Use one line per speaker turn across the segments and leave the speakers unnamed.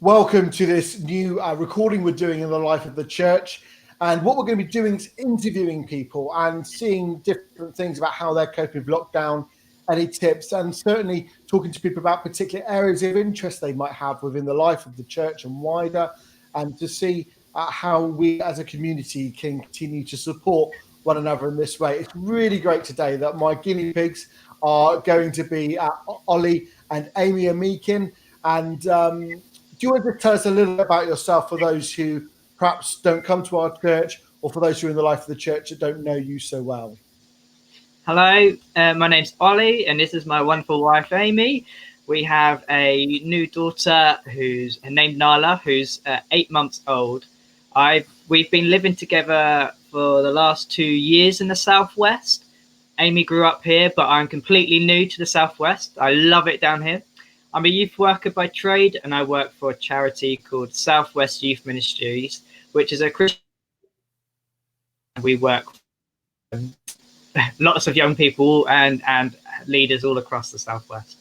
Welcome to this new recording we're doing in the life of the church. And what we're going to be doing is interviewing people and seeing different things about how they're coping with lockdown, any tips, and certainly talking to people about particular areas of interest they might have within the life of the church and wider, and to see how we as a community can continue to support one another in this way. It's really great today that my guinea pigs are going to be Ollie and Amy Amikin. And do you want to tell us a little bit about yourself for those who perhaps don't come to our church, or for those who are in the life of the church that don't know you so well?
Hello, my name's Ollie, and this is my wonderful wife, Amy. We have a new daughter who's named Nala, who's 8 months old. We've been living together for the last 2 years in the Southwest. Amy grew up here, but I'm completely new to the Southwest. I love it down here. I'm a youth worker by trade, and I work for a charity called Southwest Youth Ministries, which is a Christian. We work with lots of young people and leaders all across the Southwest.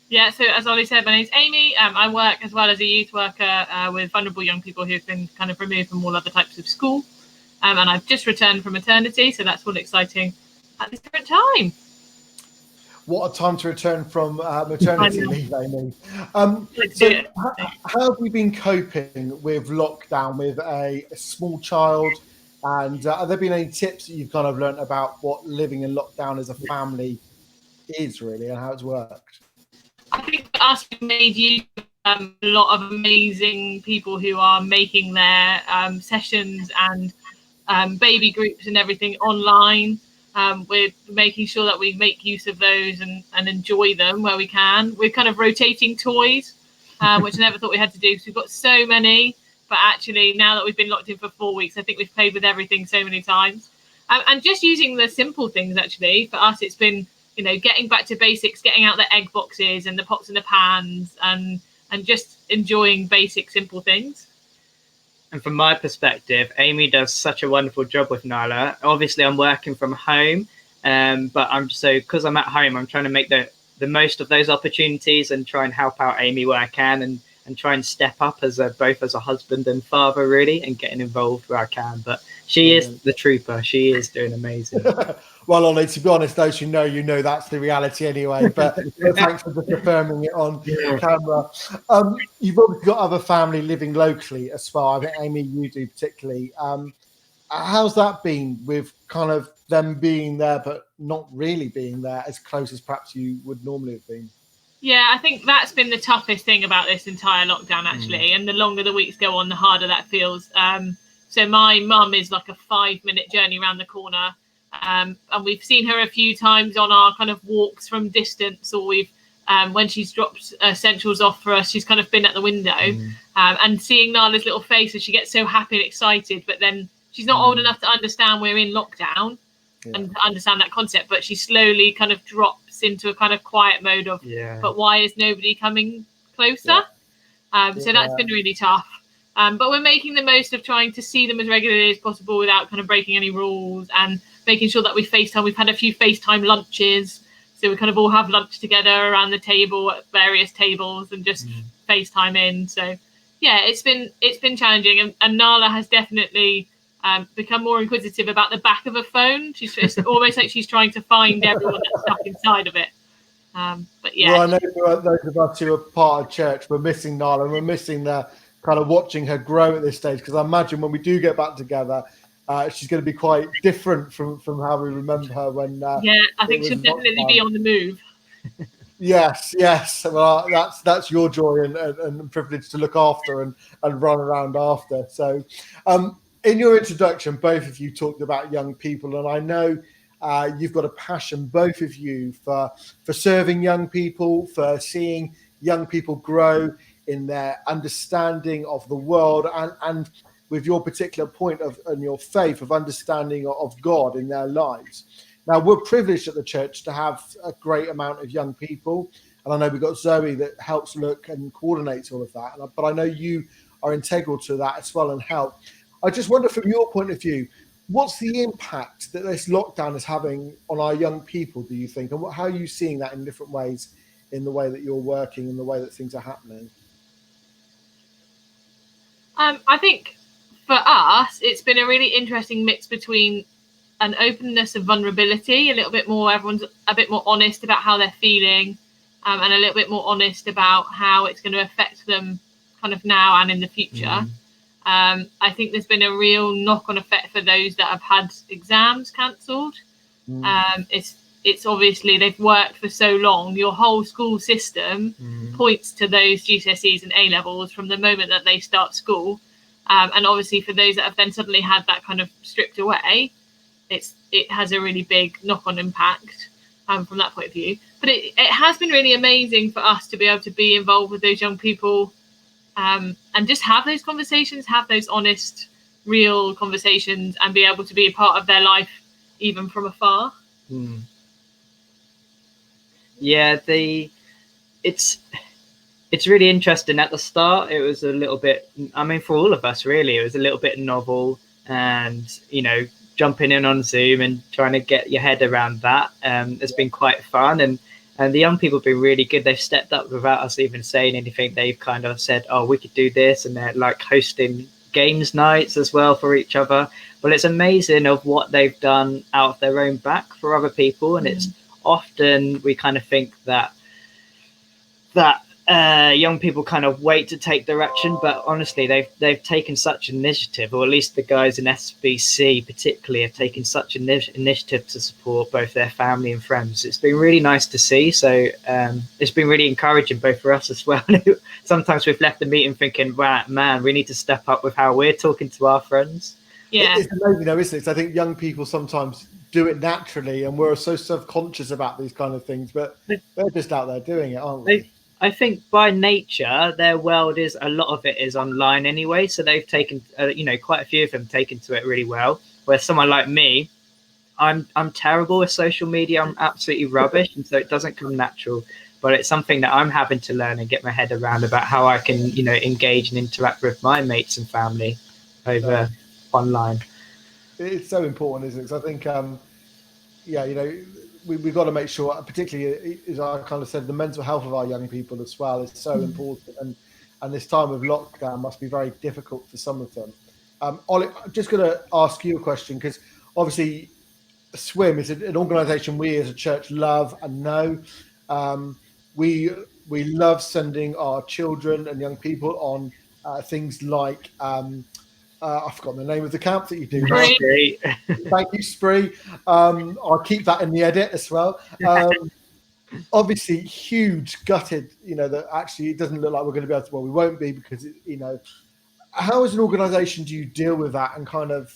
Yeah, so as Ollie said, my name's Amy. I work as well as a youth worker with vulnerable young people who've been kind of removed from all other types of school. And I've just returned from maternity, so that's all exciting at this current time.
What a time to return from maternity leave, Amy. How have you been coping with lockdown with a small child? And have there been any tips that you've kind of learned about what living in lockdown as a family is really and how it's worked?
I think for us, we've made use of a lot of amazing people who are making their sessions and baby groups and everything online. We're making sure that we make use of those and enjoy them where we can. We're kind of rotating toys, which I never thought we had to do because we've got so many. But actually, now that we've been locked in for 4 weeks, I think we've played with everything so many times. And just using the simple things, actually, for us, it's been, getting back to basics, getting out the egg boxes and the pots and the pans and just enjoying basic, simple things.
And from my perspective, Amy does such a wonderful job with Nala. Obviously, I'm working from home, but because I'm at home, I'm trying to make the most of those opportunities and try and help out Amy where I can and try and step up as both as a husband and father, really, and getting involved where I can. But she is the trooper. She is doing amazing.
Well, Ollie, to be honest, those who know that's the reality anyway. But thanks for just affirming it on camera. You've obviously got other family living locally as well. I think, Amy, you do particularly. How's that been with kind of them being there but not really being there as close as perhaps you would normally have been?
Yeah, I think that's been the toughest thing about this entire lockdown, actually. And the longer the weeks go on, the harder that feels. So my mum is like a 5-minute journey around the corner. And we've seen her a few times on our kind of walks from distance, or we've when she's dropped essentials off for us, she's kind of been at the window and seeing Nala's little face as she gets so happy and excited. But then she's not old enough to understand we're in lockdown and to understand that concept. But she slowly kind of drops into a kind of quiet mode of, but why is nobody coming closer? So that's been really tough. But we're making the most of trying to see them as regularly as possible without kind of breaking any rules and making sure that we FaceTime. We've had a few FaceTime lunches. So we kind of all have lunch together around the table at various tables and just FaceTime in. So, yeah, it's been challenging. And Nala has definitely become more inquisitive about the back of a phone. It's almost like she's trying to find everyone that's stuck inside of it. But yeah.
Well, I know for those of us who are part of church, we're missing Nala and we're missing the kind of watching her grow at this stage, because I imagine when we do get back together, she's going to be quite different from how we remember her when.
I think she'll definitely be on the move.
Yes. Well, that's your joy and privilege to look after and run around after. So, in your introduction, both of you talked about young people, and I know you've got a passion, both of you, for serving young people, for seeing young people grow in their understanding of the world, and with your particular point and your faith of understanding of God in their lives. Now, we're privileged at the church to have a great amount of young people, and I know we've got Zoe that helps look and coordinates all of that, but I know you are integral to that as well and help. I just wonder, from your point of view, what's the impact that this lockdown is having on our young people, do you think? And how are you seeing that in different ways in the way that you're working and the way that things are happening?
I think for us, it's been a really interesting mix between an openness of vulnerability, a little bit more, everyone's a bit more honest about how they're feeling, and a little bit more honest about how it's going to affect them kind of now and in the future. I think there's been a real knock-on effect for those that have had exams cancelled. It's obviously they've worked for so long. Your whole school system points to those GCSEs and A levels from the moment that they start school. And obviously for those that have then suddenly had that kind of stripped away, it has a really big knock-on impact from that point of view. But it has been really amazing for us to be able to be involved with those young people, and just have those conversations, have those honest, real conversations, and be able to be a part of their life even from afar.
Yeah, it's really interesting. At the start, it was a little bit, I mean, for all of us, really, it was a little bit novel, and, you know, jumping in on Zoom and trying to get your head around that. It's been quite fun, and the young people have been really good. They've stepped up without us even saying anything. They've kind of said, oh, we could do this, and they're like hosting games nights as well for each other. Well, it's amazing of what they've done out of their own back for other people, and it's often we kind of think that young people kind of wait to take direction, but honestly they've taken such initiative, or at least the guys in SBC particularly have taken such initiative to support both their family and friends. It's been really nice to see. So it's been really encouraging both for us as well. Sometimes we've left the meeting thinking, wow, man, we need to step up with how we're talking to our friends.
Yeah,
it's amazing though, isn't it? I think young people sometimes do it naturally, and we're so self-conscious about these kind of things, but they're just out there doing it, aren't they?
I think by nature, their world is, a lot of it is online anyway. So they've taken, quite a few of them taken to it really well. Where someone like me, I'm terrible with social media. I'm absolutely rubbish, and so it doesn't come natural. But it's something that I'm having to learn and get my head around about how I can, engage and interact with my mates and family over online.
It's so important, isn't it? So I think, we've got to make sure, particularly as I kind of said, the mental health of our young people as well is so important, and this time of lockdown must be very difficult for some of them. Ollie, I'm just going to ask you a question, because obviously Swim is an organisation we as a church love and know. We love sending our children and young people on things like I've forgotten the name of the camp that you do.
Spree.
Thank you, Spree. I'll keep that in the edit as well. Obviously, huge, gutted, that actually it doesn't look like we're going to be able to, well, we won't be, because, how as an organisation do you deal with that, and kind of,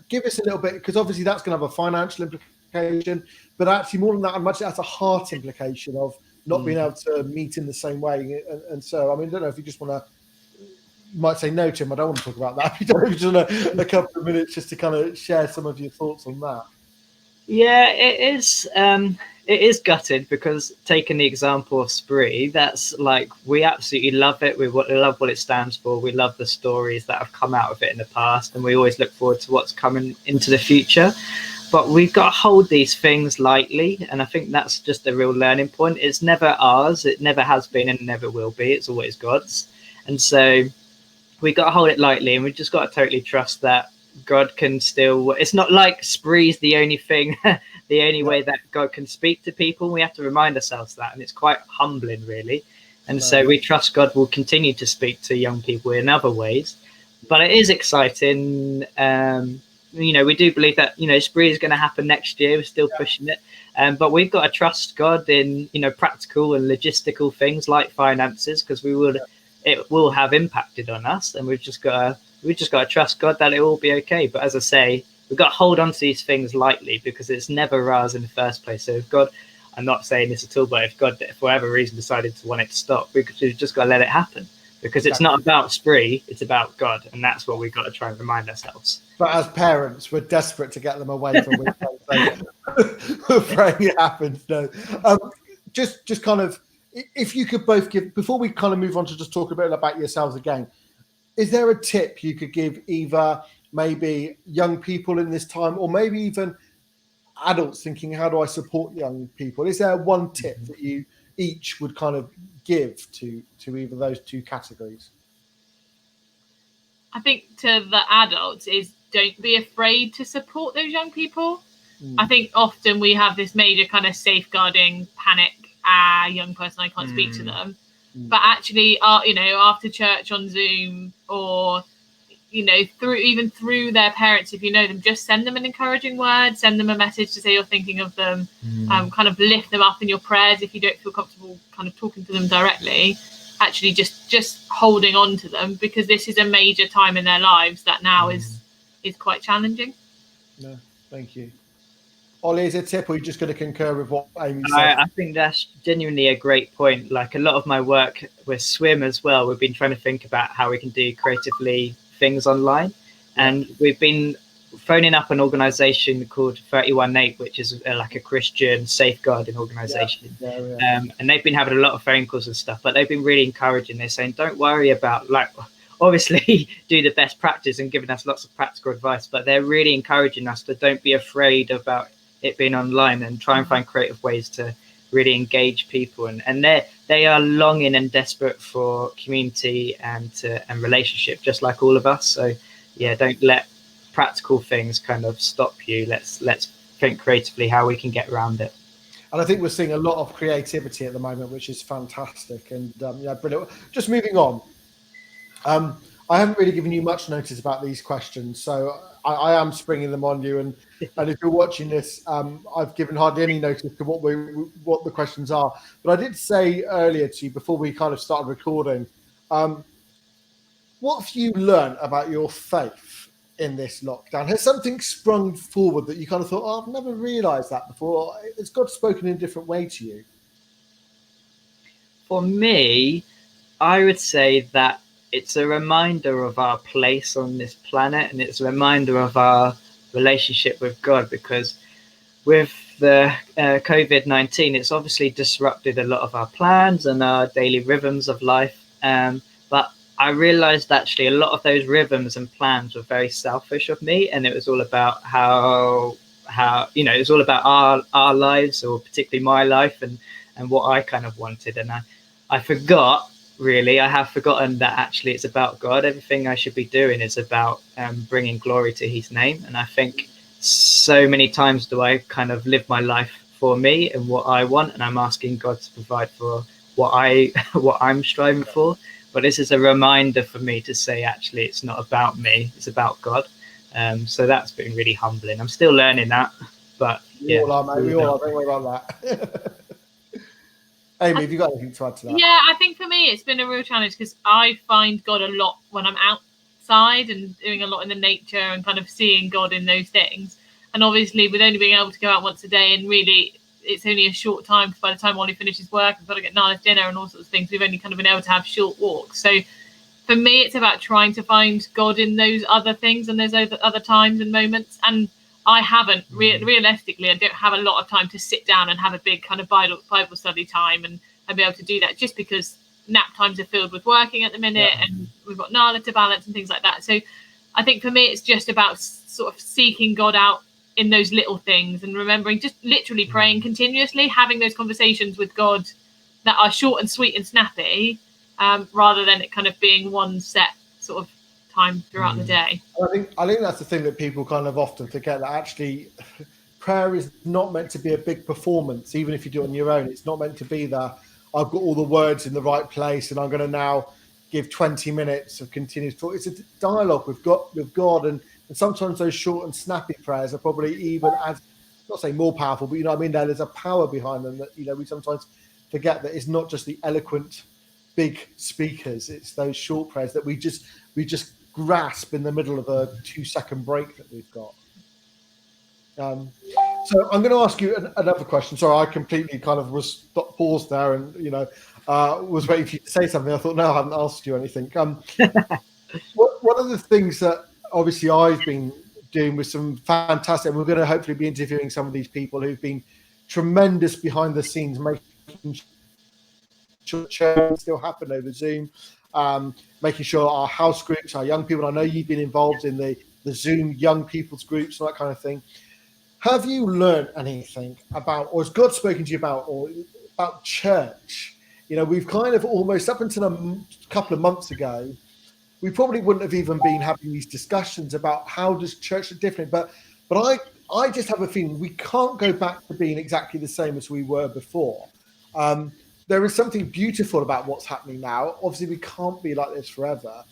give us a little bit, because obviously that's going to have a financial implication, but actually more than that, and much that's a heart implication of not being able to meet in the same way. And so, I mean, I don't know if you just want to, you might say no, Tim, I don't want to talk about that. You don't have just a couple of minutes just to kind of share some of your thoughts on that.
Yeah, it is gutted, because taking the example of Spree, that's like, we absolutely love it. We love what it stands for. We love the stories that have come out of it in the past, and we always look forward to what's coming into the future. But we've got to hold these things lightly, and I think that's just a real learning point. It's never ours. It never has been and never will be. It's always God's. And so we got to hold it lightly, and we just got to totally trust that God can still. It's not like Spree's the only thing, the only way that God can speak to people. We have to remind ourselves that, and it's quite humbling, really. And so we trust God will continue to speak to young people in other ways. But it is exciting. We do believe that Spree is going to happen next year. We're still pushing it, but we've got to trust God in practical and logistical things like finances, because it will have impacted on us, and we've just got to trust God that it will be okay. But as I say, we've got to hold on to these things lightly, because it's never ours in the first place. So if God, I'm not saying this at all, but if God, for whatever reason, decided to want it to stop, we've just got to let it happen, because it's not about Spree, it's about God, and that's what we've got to try and remind ourselves.
But as parents, we're desperate to get them away from it. We're praying it happens. No, just kind of, if you could both give, before we kind of move on to just talk a bit about yourselves again, is there a tip you could give either maybe young people in this time, or maybe even adults thinking, how do I support young people? Is there one tip that you each would kind of give to either those two categories?
I think to the adults is don't be afraid to support those young people. I think often we have this major kind of safeguarding panic. Young person, I can't speak to them. But actually, after church on Zoom, or through their parents, if you know them, just send them an encouraging word, send them a message to say you're thinking of them, kind of lift them up in your prayers if you don't feel comfortable kind of talking to them directly. Actually, just holding on to them, because this is a major time in their lives that now is quite challenging.
No, thank you. Ollie, is it a tip, or are you just going to concur with what Amy said?
I think that's genuinely a great point. Like a lot of my work with swim as well, we've been trying to think about how we can do creatively things online. And we've been phoning up an organization called 318, which is like a Christian safeguarding organization. And they've been having a lot of phone calls and stuff, but they've been really encouraging. They're saying, don't worry about, like, obviously do the best practice and giving us lots of practical advice, but they're really encouraging us to don't be afraid about it being online and try and find creative ways to really engage people. And they are longing and desperate for community and relationship, just like all of us. So yeah, don't let practical things kind of stop you. Let's think creatively how we can get around it.
And I think we're seeing a lot of creativity at the moment, which is fantastic. And brilliant. Just moving on. I haven't really given you much notice about these questions, so I am springing them on you. And if you're watching this, I've given hardly any notice to what the questions are. But I did say earlier to you before we kind of started recording, what have you learned about your faith in this lockdown? Has something sprung forward that you kind of thought, oh, I've never realised that before? Has God spoken in a different way to you?
For me, I would say that it's a reminder of our place on this planet, and it's a reminder of our relationship with God, because with the COVID-19, it's obviously disrupted a lot of our plans and our daily rhythms of life. But I realized actually a lot of those rhythms and plans were very selfish of me, and it was all about how it was all about our lives, or particularly my life, and what I kind of wanted. And I forgot. Really, I have forgotten that actually it's about God. Everything I should be doing is about bringing glory to his name. And I think so many times do I kind of live my life for me and what I want, and I'm asking God to provide for what I'm striving for. But this is a reminder for me to say, actually, it's not about me, it's about God. So that's been really humbling. I'm still learning that, but
we all are, mate. We all are. Don't worry about that. Amy, have you got anything to add to that?
Yeah, I think for me it's been a real challenge, because I find God a lot when I'm outside and doing a lot in the nature and kind of seeing God in those things. And obviously with only being able to go out once a day, and really it's only a short time, because by the time Ollie finishes work, I've got to get Nala's dinner and all sorts of things. We've only kind of been able to have short walks. So for me, it's about trying to find God in those other things and those other times and moments. And I haven't realistically, I don't have a lot of time to sit down and have a big kind of Bible study time and be able to do that, just because nap times are filled with working at the minute, and we've got Nala to balance and things like that. So I think for me, it's just about sort of seeking God out in those little things, and remembering, just literally praying continuously, having those conversations with God that are short and sweet and snappy, rather than it kind of being one set sort of time throughout the day.
I think that's the thing that people kind of often forget, that actually prayer is not meant to be a big performance. Even if you do it on your own, it's not meant to be that I've got all the words in the right place and I'm going to now give 20 minutes of continuous talk. It's a dialogue with God, and sometimes those short and snappy prayers are probably even as, not saying more powerful, but you know what I mean, there's a power behind them that, you know, we sometimes forget, that it's not just the eloquent big speakers, it's those short prayers that we just grasp in the middle of a 2-second break that we've got. So I'm going to ask you another question. Sorry, I completely kind of was paused there, and was waiting for you to say something. I thought, no, I haven't asked you anything. One of the things that obviously I've been doing with some fantastic, and we're going to hopefully be interviewing some of these people who've been tremendous behind the scenes, making sure church still happen over Zoom, making sure our house groups, our young people, I know you've been involved in the Zoom young people's groups and that kind of thing. Have you learned anything about, or has God spoken to you about church? You know, we've kind of almost, up until a couple of months ago, we probably wouldn't have even been having these discussions about how does church look different. But I just have a feeling we can't go back to being exactly the same as we were before. There is something beautiful about what's happening now. Obviously, we can't be like this forever.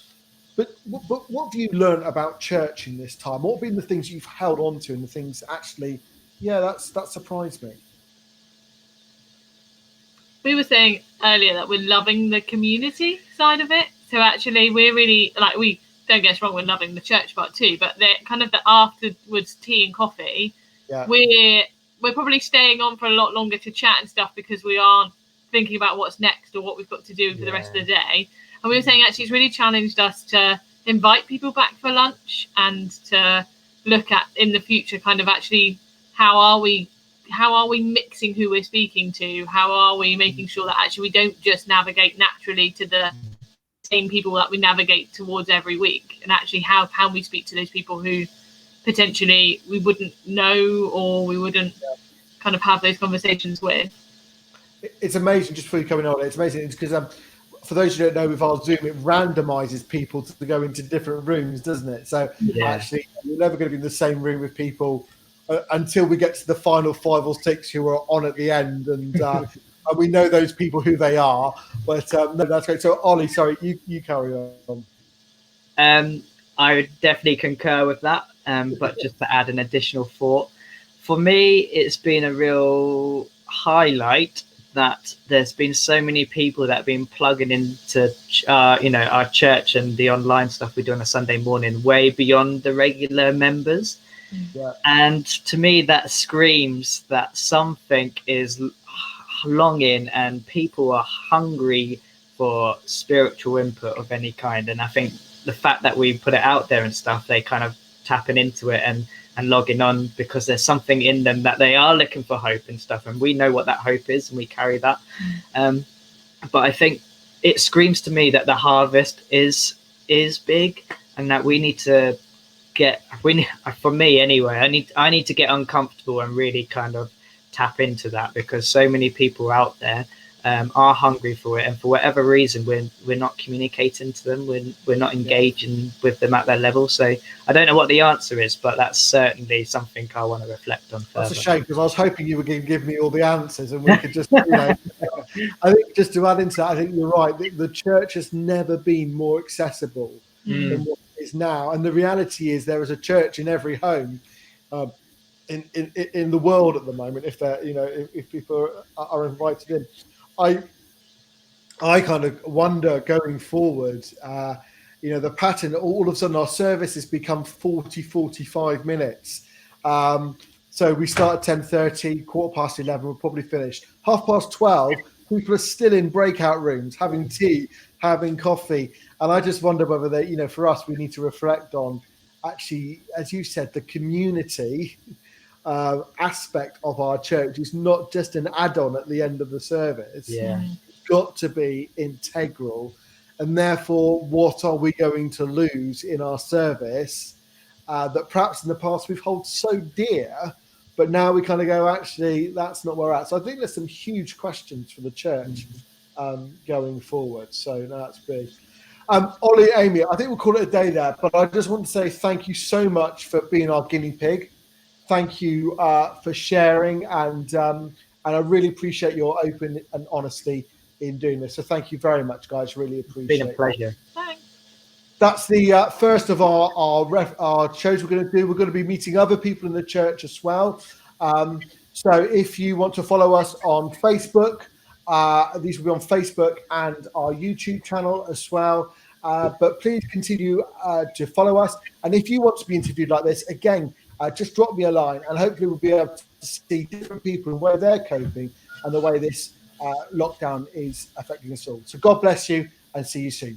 But what have you learned about church in this time? What have been the things you've held on to and the things actually, that surprised me?
We were saying earlier that we're loving the community side of it. So actually, we're really we don't get us wrong, we're loving the church part too. But the kind of the afterwards tea and coffee, we're probably staying on for a lot longer to chat and stuff because we aren't thinking about what's next or what we've got to do for the rest of the day. And we were saying actually it's really challenged us to invite people back for lunch and to look at in the future kind of actually how are we mixing who we're speaking to? How are we making sure that actually we don't just navigate naturally to the same people that we navigate towards every week? And actually how can we speak to those people who potentially we wouldn't know or we wouldn't kind of have those conversations with?
It's amazing, just before you come in on it, it's amazing because for those who don't know, with our Zoom, it randomizes people to go into different rooms, doesn't it? So actually, you're never going to be in the same room with people until we get to the final 5 or 6 who are on at the end, and we know those people who they are. But no, that's great. So Ollie, sorry, you carry on.
I would definitely concur with that. But just to add an additional thought, for me, it's been a real highlight that there's been so many people that have been plugging into our church and the online stuff we do on a Sunday morning way beyond the regular members. And to me that screams that something is longing and people are hungry for spiritual input of any kind. And I think the fact that we put it out there and stuff, they kind of tapping into it and logging on because there's something in them that they are looking for hope and stuff, and we know what that hope is and we carry that. But I think it screams to me that the harvest is big and that we need to for me anyway, I need to get uncomfortable and really kind of tap into that, because so many people out there are hungry for it, and for whatever reason we're not communicating to them, we're not engaging with them at their level. So I don't know what the answer is, but that's certainly something I want to reflect on further.
That's a shame, because I was hoping you were going to give me all the answers and we could just I think just to add into that, I think you're right, the church has never been more accessible than what it is now. And the reality is there is a church in every home in the world at the moment, if they're if people are invited in. I kind of wonder going forward, the pattern, all of a sudden our service has become 45 minutes. So we start at 10:30, 11:15, we'll probably finish. 12:30, people are still in breakout rooms, having tea, having coffee. And I just wonder whether they, for us, we need to reflect on actually, as you said, the community aspect of our church is not just an add-on at the end of the service. It's got to be integral, and therefore what are we going to lose in our service that perhaps in the past we've held so dear, but now we kind of go, actually that's not where we're at. So I think there's some huge questions for the church going forward. So that's big. Ollie, Amy, I think we'll call it a day there, but I just want to say thank you so much for being our guinea pig. Thank you for sharing, and I really appreciate your open and honesty in doing this. So thank you very much, guys. Really appreciate it.
It's been a pleasure.
Thanks.
That's the first of our shows we're going to do. We're going to be meeting other people in the church as well. So if you want to follow us on Facebook, these will be on Facebook and our YouTube channel as well. But please continue to follow us. And if you want to be interviewed like this, again, just drop me a line, and hopefully we'll be able to see different people and where they're coping and the way this lockdown is affecting us all. So God bless you, and see you soon.